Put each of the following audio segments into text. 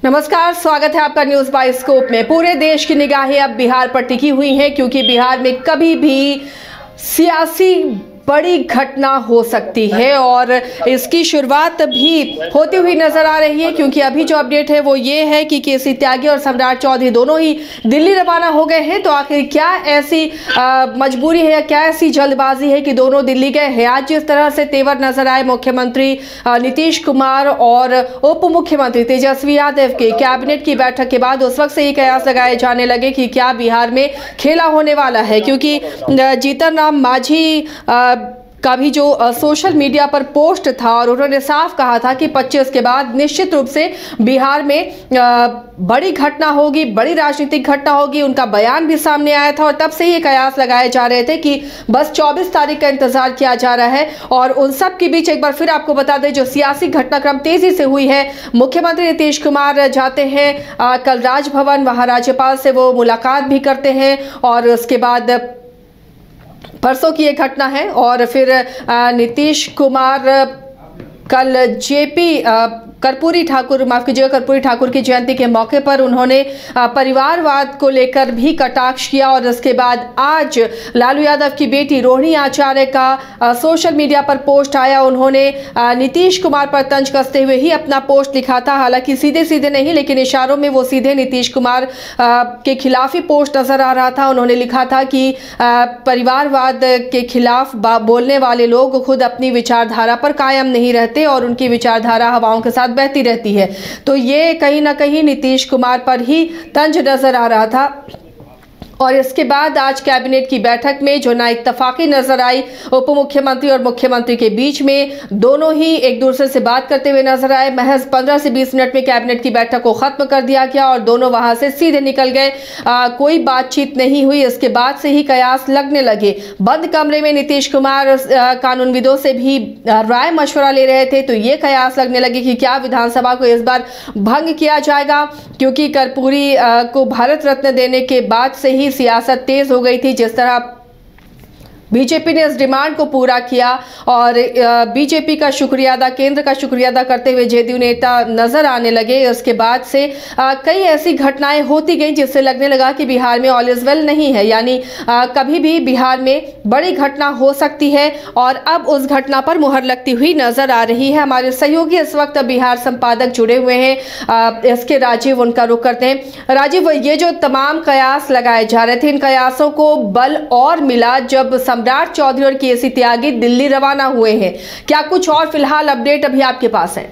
नमस्कार, स्वागत है आपका न्यूज बाइस्कोप में। पूरे देश की निगाहें अब बिहार पर टिकी हुई हैं क्योंकि बिहार में कभी भी सियासी बड़ी घटना हो सकती है और इसकी शुरुआत भी होती हुई नजर आ रही है क्योंकि अभी जो अपडेट है वो ये है कि केसी त्यागी और सम्राट चौधरी दोनों ही दिल्ली रवाना हो गए हैं। तो आखिर क्या ऐसी मजबूरी है या क्या ऐसी जल्दबाजी है कि दोनों दिल्ली गए हैं? आज जिस तरह से तेवर नजर आए मुख्यमंत्री नीतीश कुमार और उप मुख्यमंत्री तेजस्वी यादव के कैबिनेट की बैठक के बाद उस वक्त से ये कयास लगाए जाने लगे कि क्या बिहार में खेला होने वाला है, क्योंकि जीतन राम मांझी का भी जो सोशल मीडिया पर पोस्ट था और उन्होंने साफ कहा था कि 25 के बाद निश्चित रूप से बिहार में बड़ी घटना होगी, बड़ी राजनीतिक घटना होगी। उनका बयान भी सामने आया था और तब से ये कयास लगाए जा रहे थे कि बस 24 तारीख का इंतजार किया जा रहा है। और उन सब के बीच एक बार फिर आपको बता दें, जो सियासी घटनाक्रम तेजी से हुई है, मुख्यमंत्री नीतीश कुमार जाते हैं कल राजभवन, वहां राज्यपाल से वो मुलाकात भी करते हैं और उसके बाद परसों की एक घटना है। और फिर नीतीश कुमार कल जेपी कर्पूरी ठाकुर, माफ कीजिएगा, कर्पूरी ठाकुर की जयंती के मौके पर उन्होंने परिवारवाद को लेकर भी कटाक्ष किया। और उसके बाद आज लालू यादव की बेटी रोहिणी आचार्य का सोशल मीडिया पर पोस्ट आया। उन्होंने नीतीश कुमार पर तंज कसते हुए ही अपना पोस्ट लिखा था, हालांकि सीधे सीधे नहीं लेकिन इशारों में वो सीधे नीतीश कुमार के खिलाफ ही पोस्ट नजर आ रहा था। उन्होंने लिखा था कि परिवारवाद के खिलाफ बोलने वाले लोग खुद अपनी विचारधारा पर कायम नहीं रहते और उनकी विचारधारा हवाओं के साथ बहती रहती है। तो ये कहीं ना कहीं नीतीश कुमार पर ही तंज नजर आ रहा था। और इसके बाद आज कैबिनेट की बैठक में जो नाइत्तफाकी नजर आई उप मुख्यमंत्री और मुख्यमंत्री के बीच में, दोनों ही एक दूसरे से बात करते हुए नजर आए। महज 15 से 20 मिनट में कैबिनेट की बैठक को खत्म कर दिया गया और दोनों वहां से सीधे निकल गए। कोई बातचीत नहीं हुई। इसके बाद से ही कयास लगने लगे। बंद कमरे में नीतीश कुमार कानूनविदों से भी राय मशवरा ले रहे थे। तो ये कयास लगने लगे कि क्या विधानसभा को इस बार भंग किया जाएगा, क्योंकि कर्पूरी को भारत रत्न देने के बाद से ही सियासत तेज हो गई थी। जिस तरह बीजेपी ने इस डिमांड को पूरा किया और बीजेपी का शुक्रिया अदा, केंद्र का शुक्रिया अदा करते हुए जेडीयू नेता नजर आने लगे। उसके बाद से कई ऐसी घटनाएं होती गई जिससे लगने लगा कि बिहार में ऑल इज वेल नहीं है, यानी कभी भी बिहार में बड़ी घटना हो सकती है। और अब उस घटना पर मुहर लगती हुई नजर आ रही है। हमारे सहयोगी इस वक्त बिहार संपादक जुड़े हुए हैं, इसके राजीव, उनका रुख करते हैं। राजीव, ये जो तमाम कयास लगाए जा रहे थे, इन कयासों को बल और मिला जब सम्राट चौधरी और केसी त्यागी दिल्ली रवाना हुए हैं। क्या कुछ और फिलहाल अपडेट अभी आपके पास है?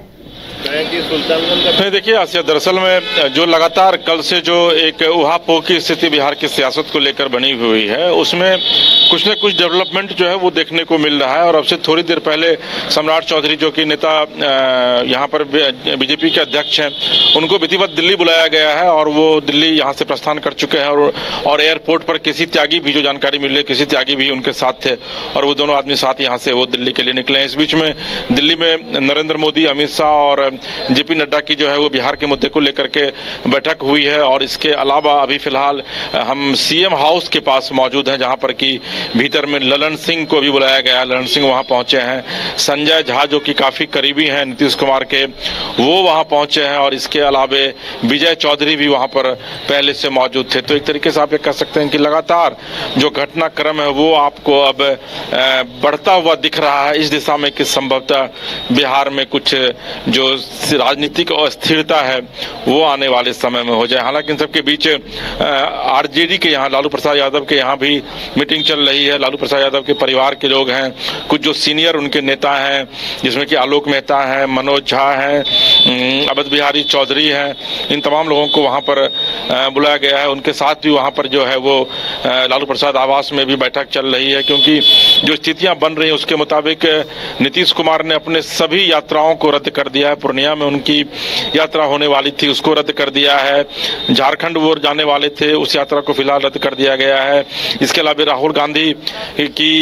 नहीं, देखिए आसिया, दरअसल में जो लगातार कल से जो एक उहापोह की स्थिति बिहार की सियासत को लेकर बनी हुई है, उसमें कुछ न कुछ डेवलपमेंट जो है वो देखने को मिल रहा है। और अब से थोड़ी देर पहले सम्राट चौधरी, जो कि नेता यहाँ पर बीजेपी के अध्यक्ष हैं, उनको विधिवत दिल्ली बुलाया गया है और वो दिल्ली यहाँ से प्रस्थान कर चुके हैं। और एयरपोर्ट पर केसी त्यागी भी, जो जानकारी मिली है, केसी त्यागी भी उनके साथ थे और वो दोनों आदमी साथ यहाँ से वो दिल्ली के लिए निकले हैं। इस बीच में दिल्ली में नरेंद्र मोदी, अमित शाह और जेपी नड्डा की जो है वो बिहार के मुद्दे को लेकर के बैठक हुई है। और इसके अलावा अभी फिलहाल हम सीएम हाउस के पास मौजूद हैं, जहां पर कि भीतर में ललन सिंह को भी बुलाया गया है। ललन सिंह वहां पहुंचे हैं। संजय झा, जो कि काफी करीबी हैं नीतीश कुमार के, वो वहां पहुंचे हैं। और इसके अलावा विजय चौधरी भी वहां पर पहले से मौजूद थे। तो एक तरीके से आप ये कह सकते हैं कि लगातार जो घटनाक्रम है वो आपको अब बढ़ता हुआ दिख रहा है इस दिशा में कि संभवतः बिहार में कुछ जो राजनीतिक अस्थिरता है वो आने वाले समय में हो जाए। हालांकि इन सबके बीच आरजेडी के यहाँ, लालू प्रसाद यादव के यहाँ भी मीटिंग चल रही है। लालू प्रसाद यादव के परिवार के लोग हैं, कुछ जो सीनियर उनके नेता हैं, जिसमें कि आलोक मेहता हैं, मनोज झा हैं, अवध बिहारी चौधरी हैं, इन तमाम लोगों को वहाँ पर बुलाया गया है। उनके साथ भी वहाँ पर जो है वो लालू प्रसाद आवास में भी बैठक चल रही है, क्योंकि जो स्थितियाँ बन रही हैं उसके मुताबिक नीतीश कुमार ने अपने सभी यात्राओं को रद्द कर दिया है। पूर्णिया में उनकी यात्रा होने वाली थी, उसको रद्द कर दिया है। झारखंड वो जाने वाले थे, उस यात्रा को फिलहाल रद्द कर दिया गया है। इसके अलावा राहुल गांधी की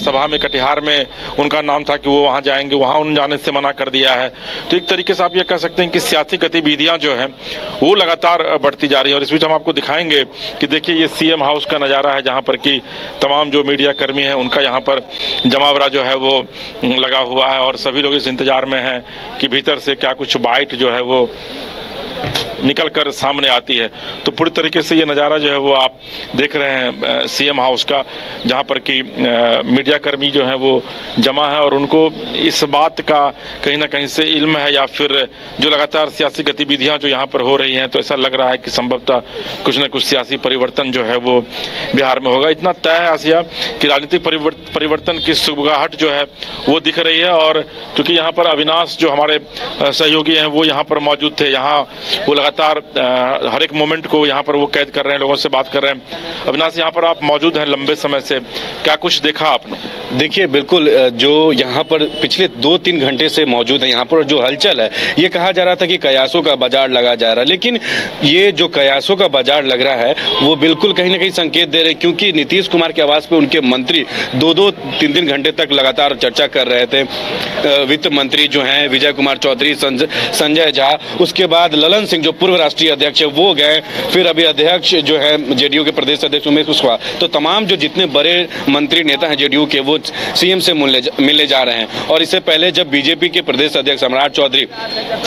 सभा में कटिहार में उनका नाम था कि वो वहां जाएंगे, वहां उन जाने से मना कर दिया है। तो एक तरीके से आप ये कह सकते हैं कि सियासी गतिविधियां जो हैं वो लगातार बढ़ती जा रही है। और इस बीच हम आपको दिखाएंगे कि देखिए ये सीएम हाउस का नज़ारा है, जहाँ पर कि तमाम जो मीडिया कर्मी हैं उनका यहाँ पर जमावड़ा जो है वो लगा हुआ है और सभी लोग इस इंतजार में हैं कि भीतर से क्या कुछ बाइट जो है वो निकल कर सामने आती है। तो पूरी तरीके से ये नज़ारा जो है वो आप देख रहे हैं सीएम हाउस का, जहाँ पर कि मीडिया कर्मी जो है वो जमा है और उनको इस बात का कहीं ना कहीं से इल्म है, या फिर जो लगातार सियासी गतिविधियां जो यहाँ पर हो रही हैं, तो ऐसा लग रहा है कि संभवतः कुछ न कुछ सियासी परिवर्तन जो है वो बिहार में होगा। इतना तय है आसिया कि राजनीतिक परिवर्तन की सुगबुगाहट जो है वो दिख रही है। और क्योंकि यहाँ पर अविनाश जो हमारे सहयोगी हैं वो यहाँ पर मौजूद थे, यहाँ वो लगातार हर एक मोमेंट को यहाँ पर वो कैद कर रहे हैं, लोगों से बात कर रहे हैं। अविनाश, यहाँ पर आप मौजूद हैं लंबे समय से, क्या कुछ देखा आपने? देखिए, बिल्कुल जो यहाँ पर पिछले 2-3 घंटे से मौजूद है, यहाँ पर जो हलचल है, ये कहा जा रहा था कि कयासों का बाजार लगा जा रहा है, लेकिन ये जो कयासों का बाजार लग रहा है वो बिल्कुल कहीं ना कहीं संकेत दे रहे हैं, क्योंकि नीतीश कुमार के आवास पे उनके मंत्री 2-3 घंटे तक लगातार चर्चा कर रहे थे। वित्त मंत्री जो हैं विजय कुमार चौधरी, संजय झा, उसके बाद ललन सिंह जो पूर्व राष्ट्रीय अध्यक्ष है वो गए, फिर अभी अध्यक्ष जो है जेडीयू के प्रदेश अध्यक्ष उमेश कुशवाहा, तो तमाम जो जितने बड़े मंत्री नेता हैं जेडीयू के वो सीएम से मिलने जा रहे हैं। और इससे पहले जब बीजेपी के प्रदेश अध्यक्ष सम्राट चौधरी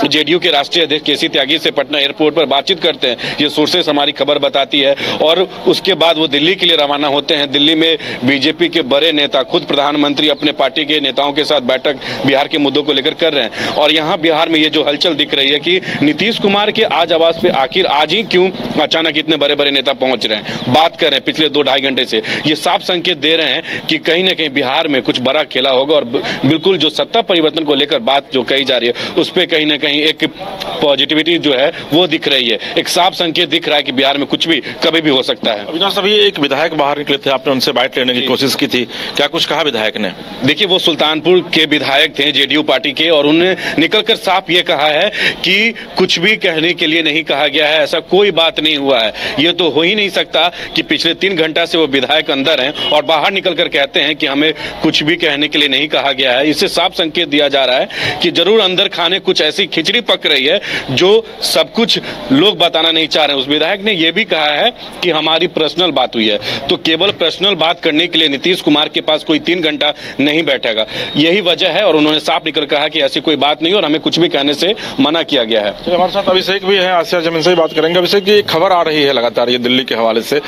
जेडीयू के राष्ट्रीय अध्यक्ष केसी त्यागी से पटना एयरपोर्ट पर बातचीत करते हैं, ये सोर्सेस हमारी खबर बताती है, और उसके बाद वो दिल्ली के लिए रवाना होते हैं। दिल्ली में बीजेपी के बड़े नेता, खुद प्रधानमंत्री अपने पार्टी के नेताओं के साथ बैठक बिहार के मुद्दों को लेकर कर रहे हैं। और यहाँ बिहार में ये जो हलचल दिख रही है कि नीतीश कुमार के आज आवास पे आखिर आज ही क्यों अचानक इतने बड़े बड़े नेता पहुंच रहे हैं, बात कर रहे हैं पिछले 2-2.5 घंटे से, ये साफ संकेत दे रहे हैं कि कहीं ना कहीं बिहार में कुछ बड़ा खेला होगा। और बिल्कुल जो सत्ता परिवर्तन को लेकर बात जो कही जा रही है उस पर कहीं ना कहीं एक पॉजिटिविटी जो है वो दिख रही है, एक साफ संकेत दिख रहा है कि बिहार में कुछ भी कभी भी हो सकता है। अविनाश, अभी एक विधायक बाहर निकले थे, आपने उनसे बाइट लेने की कोशिश की थी, क्या कुछ कहा विधायक ने? देखिए, वो सुल्तानपुर के विधायक थे जेडीयू पार्टी के, और उन्होंने निकलकर साफ ये कहा है कि कुछ भी कहने के लिए नहीं कहा गया है, ऐसा कोई बात नहीं हुआ है। ये तो हो ही नहीं सकता कि पिछले 3 घंटा से वो विधायक अंदर हैं और बाहर निकलकर कहते हैं कि हमें कुछ भी कहने के लिए नहीं कहा गया है। इससे साफ संकेत दिया जा रहा है कि जरूर अंदर खाने कुछ ऐसी खिचड़ी पक रही है जो सब कुछ लोग बताना नहीं चाह रहे हैं। उस विधायक ने यह भी कहा है कि हमारी पर्सनल बात हुई है, तो केवल पर्सनल बात करने के लिए नीतीश कुमार के पास कोई 3 घंटा नहीं बैठेगा, यही वजह है। और उन्होंने साफ निकल कहा कि ऐसी कोई बात नहीं और हमें कुछ भी कहने से मना किया गया है। तो हमारे साथ अभिषेक भी है, आसिया जमीन से ही बात करेंगे। अभिषेक जी, एक खबर आ रही है लगातार ये दिल्ली के हवाले से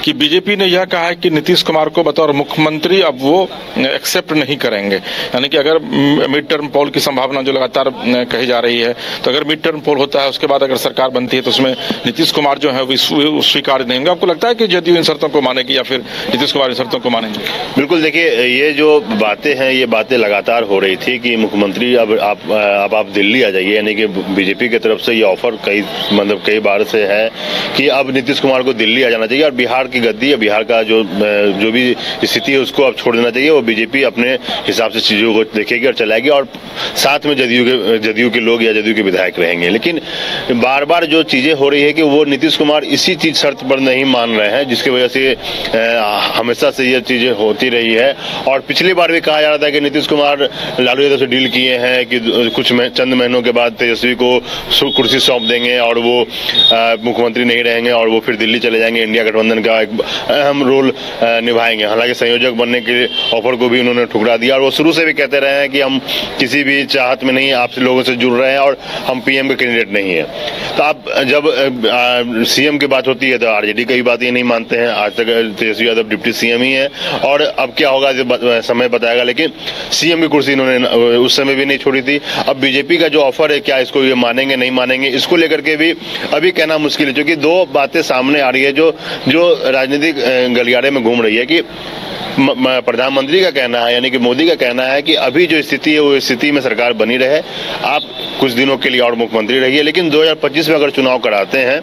कि बीजेपी ने यह कहा है कि नीतीश कुमार को बतौर मुख्यमंत्री अब वो एक्सेप्ट नहीं करेंगे, यानी कि अगर मिड टर्म पोल की संभावना जो लगातार कही जा रही है, तो अगर मिड टर्म पोल होता है उसके बाद अगर सरकार बनती है तो उसमें नीतीश कुमार जो है वो स्वीकार नहीं होंगे। आपको लगता है कि जदयू इन शर्तों को मानेगी या फिर नीतीश कुमार इन शर्तों को मानेंगे? बिल्कुल, देखिए, ये जो बातें हैं ये बातें लगातार हो रही थी कि मुख्यमंत्री अब आप दिल्ली आ जाइए, यानी कि बीजेपी की तरफ से ये ऑफर कई बार से है कि अब नीतीश कुमार को दिल्ली आ जाना चाहिए और बिहार की गद्दी या बिहार का जो भी स्थिति है उसको अब छोड़ देना चाहिए। वो बीजेपी अपने हिसाब से चीजों को देखेगी और चलाएगी और साथ में जदयू के लोग या जदयू के विधायक रहेंगे। लेकिन बार बार जो चीजें हो रही है कि वो नीतीश कुमार इसी चीज शर्त पर नहीं मान रहे हैं, जिसकी वजह से हमेशा से ये चीजें होती रही है। और पिछली बार भी कहा जा रहा था कि नीतीश कुमार लालू यादव से डील किए हैं कि कुछ चंद महीनों के बाद तेजस्वी को कुर्सी सौंप देंगे और वो मुख्यमंत्री नहीं रहेंगे और वो फिर दिल्ली चले जाएंगे, इंडिया गठबंधन का एक अहम रोल निभाएंगे। हालांकि संयोजक बनने के ऑफर को भी उन्होंने ठुकरा दिया और वो शुरू से भी कहते रहे हैं कि हम किसी भी चाहत में नहीं आपसे लोगों से जुड़ रहे हैं और हम पीएम के कैंडिडेट नहीं है। तो आप जब सीएम की बात होती है तो आरजेडी की बात ये नहीं मानते हैं। आज तक तेजस्वी यादव डिप्टी सीएम ही है और अब क्या होगा समय बताएगा, लेकिन सीएम की कुर्सी इन्होंने उस समय भी नहीं छोड़ी थी। अब बीजेपी का जो ऑफर है, क्या इसको ये मानेंगे नहीं मानेंगे, इसको लेकर के भी अभी कहना मुश्किल है, क्योंकि 2 बातें सामने आ रही है जो राजनीतिक गलियारे में घूम रही है कि प्रधानमंत्री का कहना है, यानी कि मोदी का कहना है कि अभी जो स्थिति है वो स्थिति में सरकार बनी रहे, आप कुछ दिनों के लिए और मुख्यमंत्री रहिए, लेकिन 2025 में अगर चुनाव कराते हैं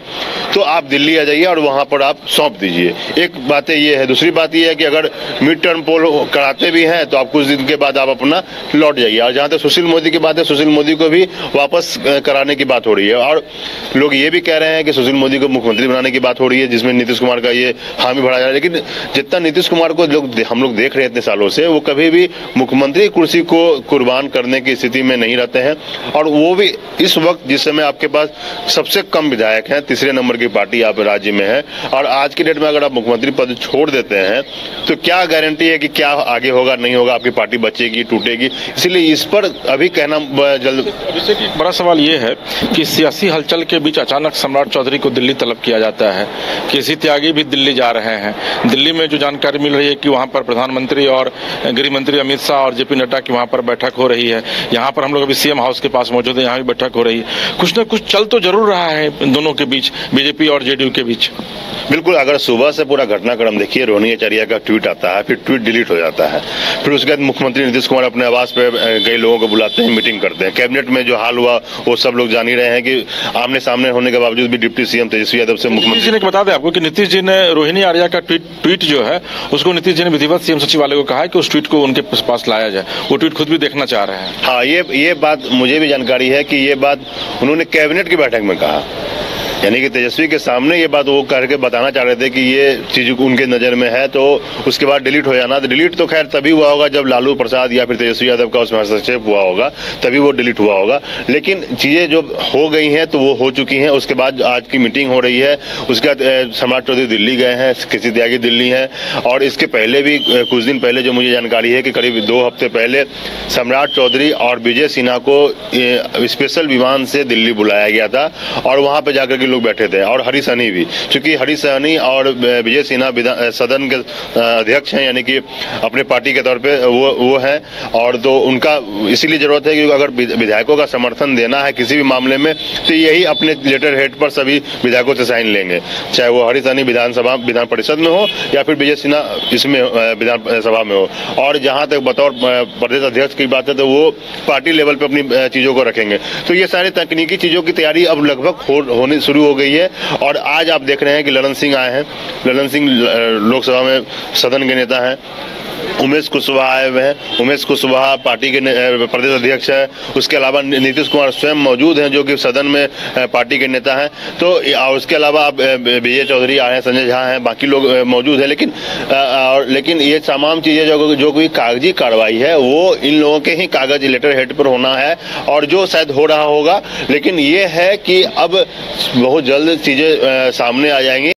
तो आप दिल्ली आ जाइए और वहां पर आप सौंप दीजिए। एक बात ये है। दूसरी बात ये है कि अगर मिड टर्म पोल कराते भी हैं तो आप कुछ दिन के बाद आप अपना लौट जाइए। और जहां तक सुशील मोदी की बात है, सुशील मोदी को भी वापस कराने की बात हो रही है और लोग ये भी कह रहे हैं कि सुशील मोदी को मुख्यमंत्री बनाने की बात हो रही है, जिसमें नीतीश कुमार का ये हामी भरा जा रहा है। लेकिन जितना नीतीश कुमार को लोग हम लोग देख रहे हैं इतने सालों से, वो कभी भी मुख्यमंत्री कुर्सी को कुर्बान करने की स्थिति में नहीं रहते हैं। और वो भी इस वक्त जिस समय आपके पास सबसे कम विधायक हैं, तीसरे नंबर की पार्टी आप राज्य में है, और आज के डेट में अगर आप मुख्यमंत्री पद छोड़ देते हैं तो क्या गारंटी है कि क्या आगे होगा, नहीं होगा, आपकी पार्टी बचेगी, टूटेगी। इसलिए इस पर अभी कहना जल्द। बड़ा सवाल ये है कि सियासी हलचल के बीच अचानक सम्राट चौधरी को दिल्ली तलब किया जाता है। केसी त्यागी भी दिल्ली जा रहे हैं। दिल्ली में जो जानकारी मिल रही है कि वहां पर प्रधानमंत्री और गृह मंत्री अमित शाह और जेपी नड्डा की वहां पर बैठक हो रही है। यहाँ पर हम लोग अभी सीएम हाउस के पास मौजूद है, यहाँ भी बैठक हो रही है। कुछ न कुछ चल तो जरूर रहा है दोनों के बीच, बीजेपी और जेडीयू के बीच। बिल्कुल, अगर सुबह से पूरा घटनाक्रम देखिए, रोहिणी आचार्य का ट्वीट आता है, फिर ट्वीट डिलीट हो जाता है, फिर उसके बाद मुख्यमंत्री नीतीश कुमार अपने आवास पे कई लोगों को बुलाते हैं, मीटिंग करते हैं। कैबिनेट में जो हाल हुआ वो सब लोग जान ही रहे हैं कि आमने सामने होने के बावजूद भी डिप्टी सीएम तेजस्वी यादव से मुख्यमंत्री जी ने बता दें आपको कि नीतीश जी ने रोहिणी आर्या का ट्वीट जो है उसको नीतीश जी ने विधिवत सीएम सचिवालय को कहा है कि उस ट्वीट को उनके पास लाया जाए। वो ट्वीट खुद भी देखना चाह रहे हैं। हाँ, ये बात मुझे भी जानकारी है कि ये बात उन्होंने कैबिनेट की बैठक में कहा, यानी कि तेजस्वी के सामने ये बात वो करके बताना चाह रहे थे कि ये चीज उनके नजर में है, तो उसके बाद डिलीट हो जाना। तो डिलीट तो खैर तभी हुआ होगा जब लालू प्रसाद या फिर तेजस्वी यादव का उसमें हस्तक्षेप हुआ होगा, तभी वो डिलीट हुआ होगा। लेकिन चीजें जो हो गई हैं तो वो हो चुकी हैं। उसके बाद आज की मीटिंग हो रही है, उसके बाद सम्राट चौधरी दिल्ली गए हैं, केसी त्यागी दिल्ली हैं, और इसके पहले भी कुछ दिन पहले जो मुझे जानकारी है कि करीब 2 हफ्ते पहले सम्राट चौधरी और विजय सिन्हा को स्पेशल विमान से दिल्ली बुलाया गया था और वहां पर जाकर लोग बैठे थे। और हरीश सहनी भी, चूंकि हरीश सहनी और विजय सिन्हा सदन के अध्यक्ष हैं, यानी कि अपने पार्टी के तौर पे वो हैं, और तो उनका इसीलिए जरूरत है कि अगर विधायकों का समर्थन देना है किसी भी मामले में तो यही अपने लेटर हेड पर सभी विधायकों से साइन लेंगे, चाहे वो हरीश सहनी विधान परिषद में हो या फिर विजय सिन्हा इसमें विधान सभा में हो। और जहां तक बतौर प्रदेश अध्यक्ष की बात है तो वो पार्टी लेवल पे अपनी चीजों को रखेंगे। तो ये सारी तकनीकी चीजों की तैयारी अब लगभग होने शुरू हो गई है। और आज आप देख रहे हैं कि ललन सिंह आए हैं। ललन सिंह लोकसभा में सदन के नेता हैं। उमेश कुशवाहा आए हुए हैं। उमेश कुशवाहा पार्टी के प्रदेश अध्यक्ष है। उसके अलावा नीतीश कुमार स्वयं मौजूद हैं जो कि सदन में पार्टी के नेता हैं। तो उसके अलावा आप विजय चौधरी आए हैं, संजय झा हैं, बाकी लोग मौजूद हैं। लेकिन ये तमाम चीजें जो कोई कागजी कार्रवाई है वो इन लोगों के ही कागज लेटर हेड पर होना है और जो शायद हो रहा होगा। लेकिन ये है कि अब बहुत जल्द चीजें सामने आ जाएंगी।